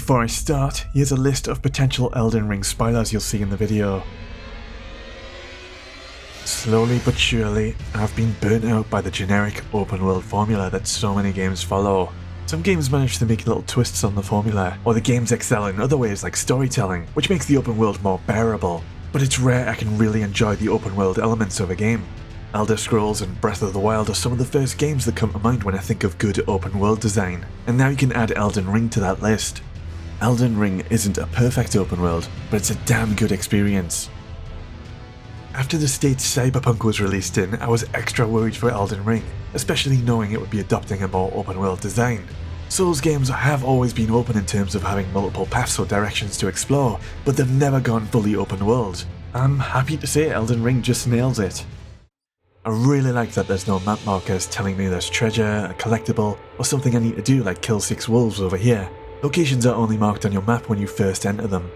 Before I start, here's a list of potential Elden Ring spoilers you'll see in the video. Slowly but surely, I've been burnt out by the generic open world formula that so many games follow. Some games manage to make little twists on the formula, or the games excel in other ways like storytelling, which makes the open world more bearable. But it's rare I can really enjoy the open world elements of a game. Elder Scrolls and Breath of the Wild are some of the first games that come to mind when I think of good open world design, and now you can add Elden Ring to that list. Elden Ring isn't a perfect open world, but it's a damn good experience. After the state Cyberpunk was released in, I was extra worried for Elden Ring, especially knowing it would be adopting a more open world design. Souls games have always been open in terms of having multiple paths or directions to explore, but they've never gone fully open world. I'm happy to say Elden Ring just nails it. I really like that there's no map markers telling me there's treasure, a collectible, or something I need to do like kill 6 wolves over here. Locations are only marked on your map when you first enter them.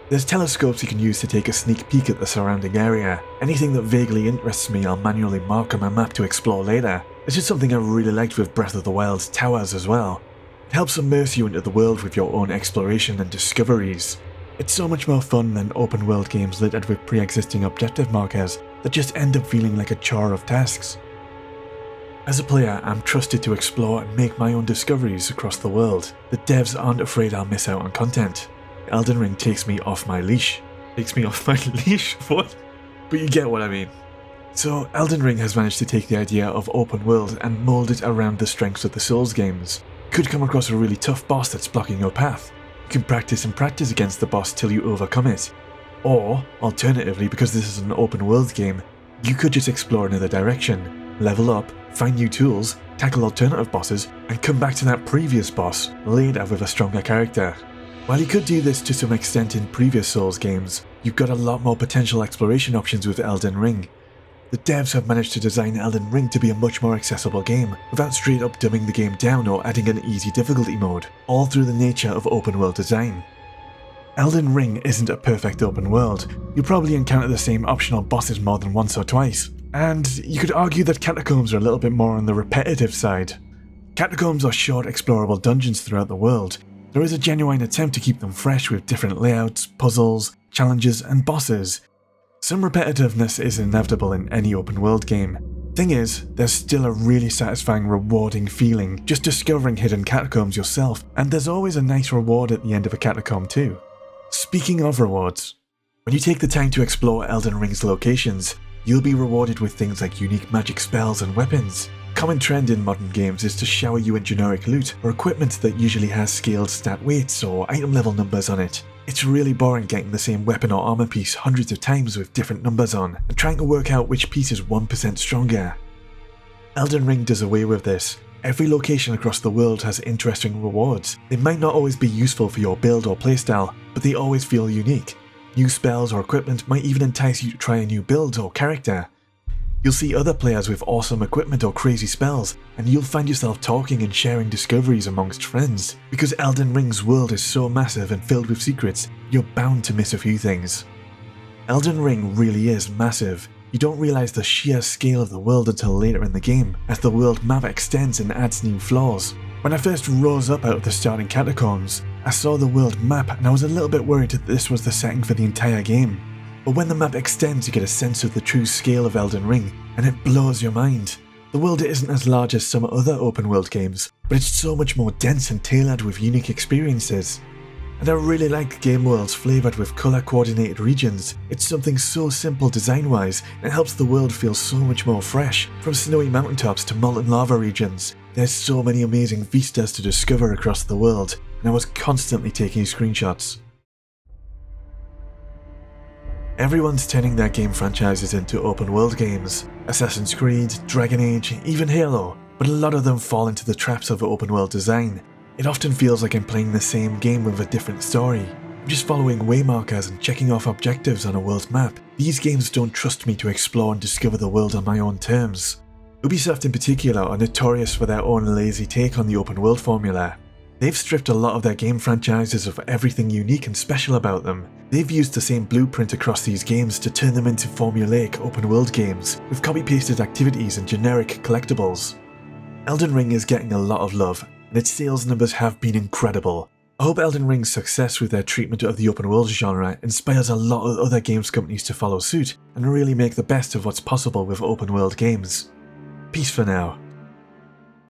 There's telescopes you can use to take a sneak peek at the surrounding area. Anything that vaguely interests me I'll manually mark on my map to explore later. It's just something I really liked with Breath of the Wild's towers as well. It helps immerse you into the world with your own exploration and discoveries. It's so much more fun than open world games littered with pre-existing objective markers that just end up feeling like a chore of tasks. As a player, I'm trusted to explore and make my own discoveries across the world. The devs aren't afraid I'll miss out on content. Elden Ring takes me off my leash. Takes me off my leash? What? But you get what I mean. So Elden Ring has managed to take the idea of open world and mould it around the strengths of the Souls games. You could come across a really tough boss that's blocking your path. You can practice and practice against the boss till you overcome it. Or, alternatively, because this is an open world game, you could just explore another direction, level up, find new tools, tackle alternative bosses, and come back to that previous boss later with a stronger character. While you could do this to some extent in previous Souls games, you've got a lot more potential exploration options with Elden Ring. The devs have managed to design Elden Ring to be a much more accessible game, without straight up dumbing the game down or adding an easy difficulty mode, all through the nature of open world design. Elden Ring isn't a perfect open world. You'll probably encounter the same optional bosses more than once or twice, and you could argue that Catacombs are a little bit more on the repetitive side. Catacombs are short explorable dungeons throughout the world. There is a genuine attempt to keep them fresh with different layouts, puzzles, challenges, and bosses. Some repetitiveness is inevitable in any open world game. Thing is, there's still a really satisfying, rewarding feeling just discovering hidden catacombs yourself, and there's always a nice reward at the end of a catacomb too. Speaking of rewards, when you take the time to explore Elden Ring's locations, you'll be rewarded with things like unique magic spells and weapons. A common trend in modern games is to shower you in generic loot or equipment that usually has scaled stat weights or item level numbers on it. It's really boring getting the same weapon or armor piece hundreds of times with different numbers on, and trying to work out which piece is 1% stronger. Elden Ring does away with this. Every location across the world has interesting rewards. They might not always be useful for your build or playstyle, but they always feel unique. New spells or equipment might even entice you to try a new build or character. You'll see other players with awesome equipment or crazy spells, and you'll find yourself talking and sharing discoveries amongst friends. Because Elden Ring's world is so massive and filled with secrets, you're bound to miss a few things. Elden Ring really is massive. You don't realise the sheer scale of the world until later in the game, as the world map extends and adds new floors. When I first rose up out of the starting catacombs, I saw the world map and I was a little bit worried that this was the setting for the entire game. But when the map extends, you get a sense of the true scale of Elden Ring, and it blows your mind. The world isn't as large as some other open world games, but it's so much more dense and tailored with unique experiences. And I really like the game worlds flavoured with colour coordinated regions. It's something so simple design wise, and it helps the world feel so much more fresh. From snowy mountaintops to molten lava regions, there's so many amazing vistas to discover across the world, and I was constantly taking screenshots. Everyone's turning their game franchises into open world games. Assassin's Creed, Dragon Age, even Halo, but a lot of them fall into the traps of open world design. It often feels like I'm playing the same game with a different story. I'm just following waymarkers and checking off objectives on a world map. These games don't trust me to explore and discover the world on my own terms. Ubisoft in particular are notorious for their own lazy take on the open world formula. They've stripped a lot of their game franchises of everything unique and special about them. They've used the same blueprint across these games to turn them into formulaic open world games, with copy-pasted activities and generic collectibles. Elden Ring is getting a lot of love, and its sales numbers have been incredible. I hope Elden Ring's success with their treatment of the open world genre inspires a lot of other games companies to follow suit and really make the best of what's possible with open world games. Peace for now.